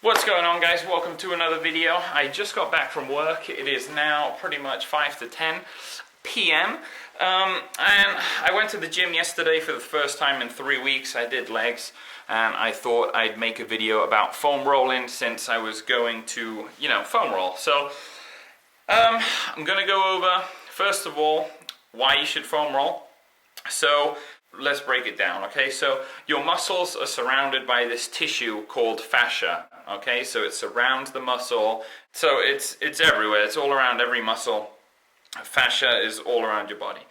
What's going on, guys? Welcome to another video. I just got back from work. It is now pretty much 5 to 10 p.m. And I went to the gym yesterday for the first time in 3 weeks. I did legs and I thought I'd make a video about foam rolling since I was going to, foam roll. So I'm gonna go over, first of all, why you should foam roll. So let's break it down, okay? So your muscles are surrounded by this tissue called fascia, okay? So it surrounds the muscle. So it's everywhere. It's all around every muscle. Fascia is all around your body.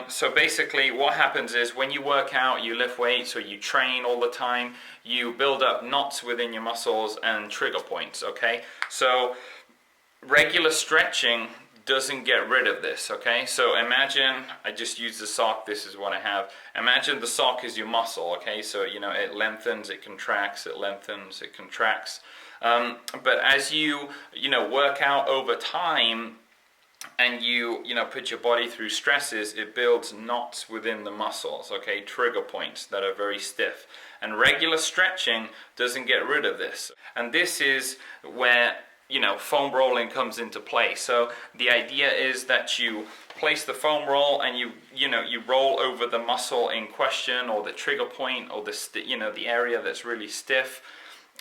So basically what happens is when you work out, you lift weights or you train all the time, you build up knots within your muscles and trigger points, okay? So regular stretching doesn't get rid of this, okay? So imagine, I just used the sock, this is what I have. Imagine the sock is your muscle, okay? So, it lengthens, it contracts, it lengthens, it contracts. But as you, work out over time and you put your body through stresses, it builds knots within the muscles, okay? Trigger points that are very stiff. And regular stretching doesn't get rid of this. And this is where foam rolling comes into play. So the idea is that you place the foam roll and you roll over the muscle in question or the trigger point or the area that's really stiff,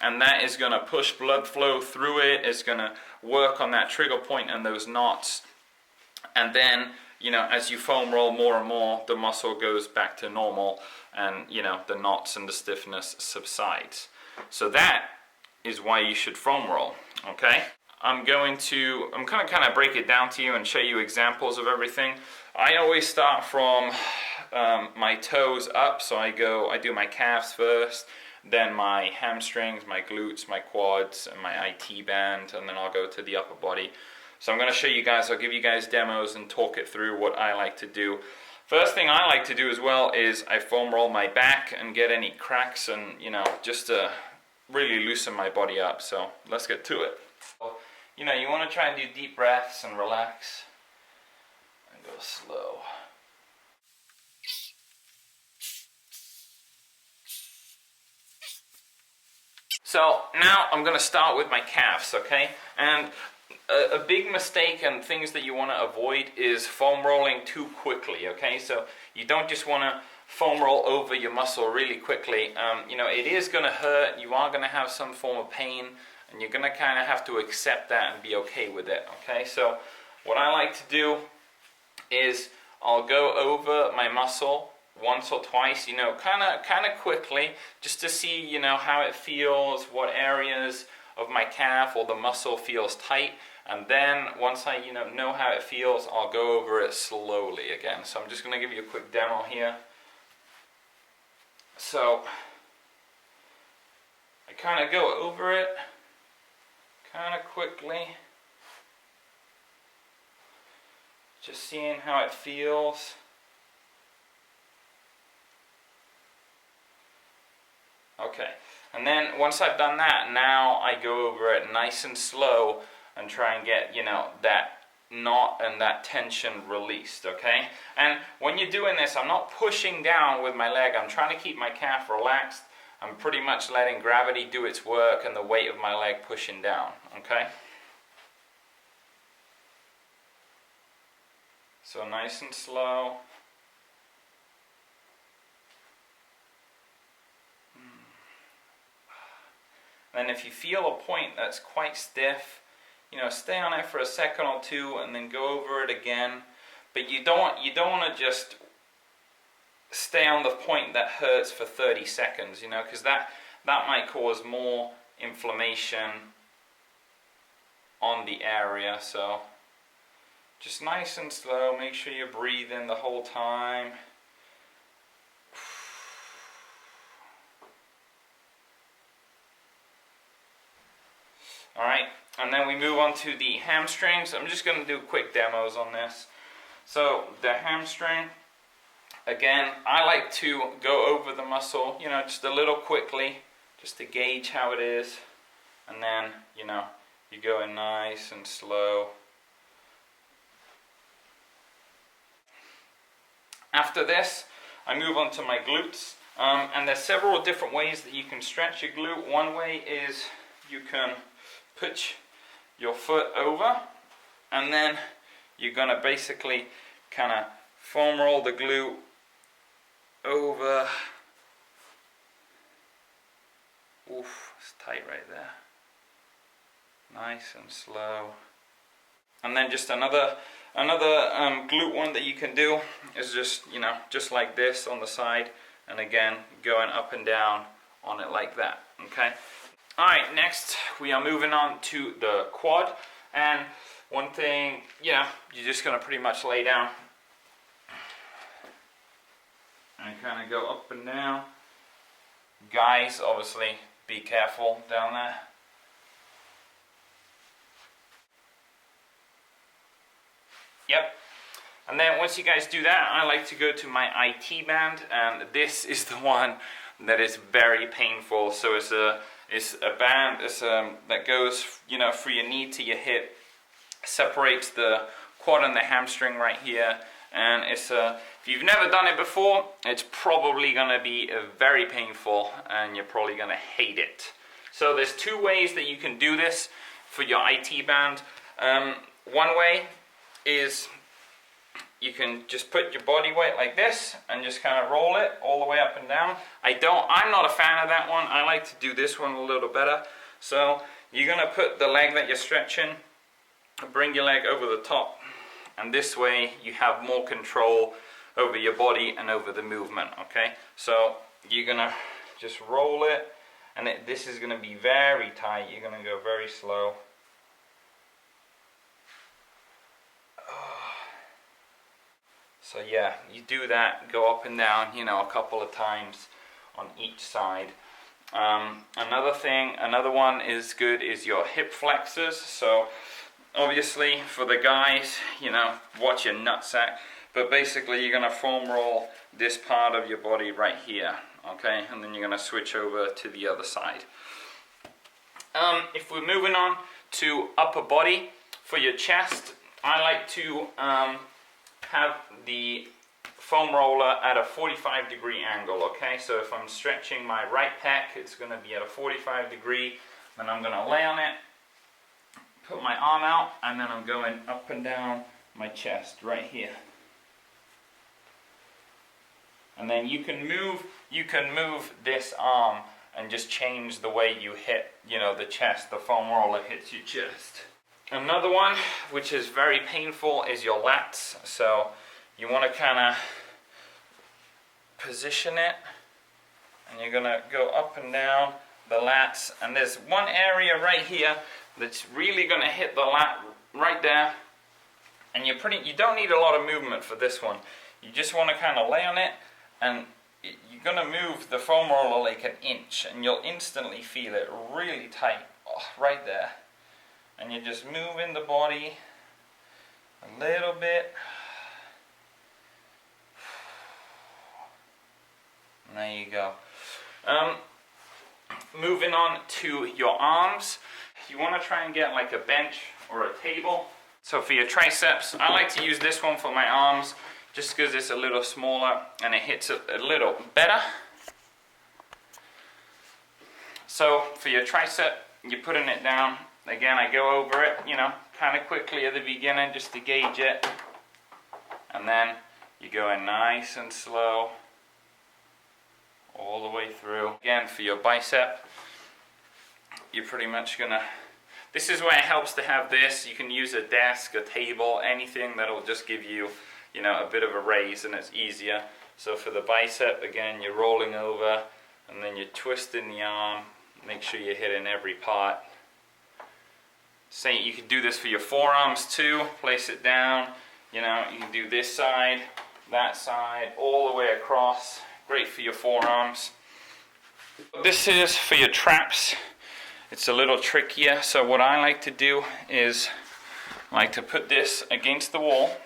and that is going to push blood flow through it. It's going to work on that trigger point and those knots, and then as you foam roll more and more, the muscle goes back to normal and the knots and the stiffness subsides. So that is why you should foam roll. Okay, I'm going to kind of break it down to you and show you examples of everything. I always start from my toes up, so I do my calves first, then my hamstrings, my glutes, my quads, and my IT band, and then I'll go to the upper body. So I'm going to show you guys, I'll give you guys demos and talk it through what I like to do. First thing I like to do as well is I foam roll my back and get any cracks and just to really loosen my body up. So let's get to it. You want to try and do deep breaths and relax and go slow. So now I'm going to start with my calves, okay? And a big mistake and things that you want to avoid is foam rolling too quickly, okay? So you don't just want to foam roll over your muscle really quickly. It is going to hurt. You are going to have some form of pain, and you're going to kind of have to accept that and be okay with it, okay? So what I like to do is I'll go over my muscle once or twice, kind of quickly, just to see, how it feels, what areas of my calf or the muscle feels tight. And then once I, know how it feels, I'll go over it slowly again. So I'm just going to give you a quick demo here. So I kind of go over it kind of quickly, just seeing how it feels. Okay, and then once I've done that, now I go over it nice and slow and try and get that knot and that tension released, okay? And when you're doing this, I'm not pushing down with my leg. I'm trying to keep my calf relaxed. I'm pretty much letting gravity do its work and the weight of my leg pushing down, okay? So nice and slow. Then if you feel a point that's quite stiff, stay on it for a second or two and then go over it again. But you don't want to just stay on the point that hurts for 30 seconds, because that might cause more inflammation on the area. So just nice and slow, make sure you're breathing the whole time. Alright, and then we move on to the hamstrings. I'm just going to do quick demos on this. So the hamstring, again, I like to go over the muscle, just a little quickly, just to gauge how it is. And then, you go in nice and slow. After this, I move on to my glutes. And there's several different ways that you can stretch your glute. One way is you can put your foot over, and then you're going to basically kind of foam roll the glute over. Oof, it's tight right there. Nice and slow. And then just another glute one that you can do is just, you know, just like this on the side, and again going up and down on it like that. Okay. Alright, next we are moving on to the quad, and one thing, you know, you're just going to pretty much lay down and kind of go up and down. Guys, obviously be careful down there. Yep. And then once you guys do that, I like to go to my IT band, and this is the one that is very painful. So it's a band that goes, you know, from your knee to your hip, separates the quad and the hamstring right here, and it's if you've never done it before, it's probably gonna be very painful, and you're probably gonna hate it. So there's two ways that you can do this for your IT band. One way is you can just put your body weight like this and just kind of roll it all the way up and down. I'm not a fan of that one. I like to do this one a little better. So you're gonna put the leg that you're stretching, bring your leg over the top, and this way you have more control over your body and over the movement. Okay, so you're gonna just roll it, and this is gonna be very tight. You're gonna go very slow. So yeah, you do that, go up and down, you know, a couple of times on each side. Another one is good is your hip flexors. So obviously for the guys, you know, watch your nutsack, but basically you're gonna foam roll this part of your body right here, okay, and then you're gonna switch over to the other side. If we're moving on to upper body, for your chest, I like to have the foam roller at a 45-degree angle, okay? So if I'm stretching my right pec, it's going to be at a 45-degree, then I'm going to lay on it, put my arm out, and then I'm going up and down my chest right here. And then you can move this arm and just change the way you hit, you know, the chest. The foam roller hits your chest. Another one, which is very painful, is your lats. So you want to kind of position it, and you're going to go up and down the lats. And there's one area right here that's really going to hit the lat right there. And you don't need a lot of movement for this one. You just want to kind of lay on it, and you're going to move the foam roller like an inch, and you'll instantly feel it really tight right there. And you're just moving the body a little bit. And there you go. Moving on to your arms. You want to try and get like a bench or a table. So for your triceps, I like to use this one for my arms, just because it's a little smaller and it hits a little better. So for your tricep, you're putting it down. Again, I go over it, you know, kind of quickly at the beginning just to gauge it. And then you go in nice and slow all the way through. Again, for your bicep, you're pretty much gonna, this is where it helps to have this. You can use a desk, a table, anything that'll just give you, you know, a bit of a raise, and it's easier. So for the bicep, again, you're rolling over and then you're twisting the arm. Make sure you're hitting every part. Say you can do this for your forearms too. Place it down. You know, you can do this side, that side, all the way across. Great for your forearms. This is for your traps. It's a little trickier. So what I like to do is I like to put this against the wall.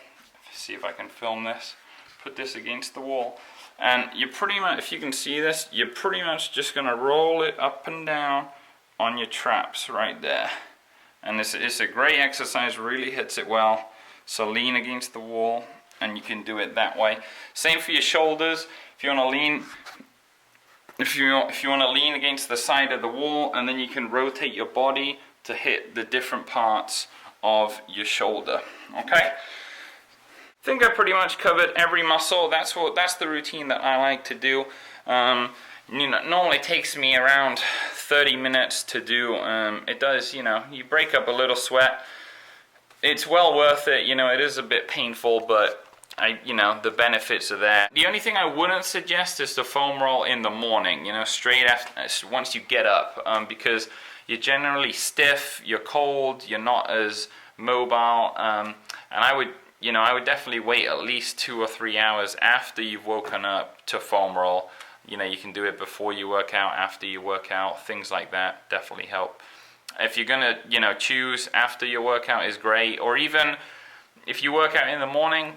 See if I can film this. Put this against the wall. And you're pretty much, if you can see this, you're pretty much just going to roll it up and down on your traps right there. And it's a great exercise, really hits it well. So lean against the wall, and you can do it that way. Same for your shoulders. If you want to lean if you want to lean against the side of the wall, and then you can rotate your body to hit the different parts of your shoulder. Okay. I think I pretty much covered every muscle. That's the routine that I like to do. You know, it normally takes me around 30 minutes to do. It does, you know, you break up a little sweat. It's well worth it. You know, it is a bit painful, but you know, the benefits are there. The only thing I wouldn't suggest is to foam roll in the morning, you know, straight after, once you get up, because you're generally stiff, you're cold, you're not as mobile, and I would definitely wait at least 2 or 3 hours after you've woken up to foam roll. You know, you can do it before you work out, after you work out, things like that definitely help. If you're gonna, you know, choose after your workout is great, or even if you work out in the morning,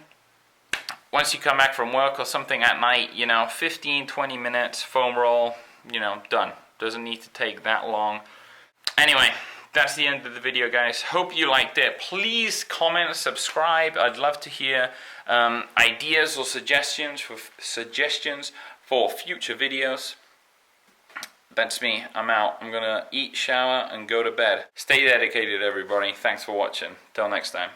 once you come back from work or something at night, you know, 15-20 minutes foam roll, you know, done. Doesn't need to take that long. Anyway, that's the end of the video, guys. Hope you liked it. Please comment, subscribe. I'd love to hear ideas or suggestions for future videos. That's me. I'm out. I'm gonna eat, shower, and go to bed. Stay dedicated, everybody. Thanks for watching. Till next time.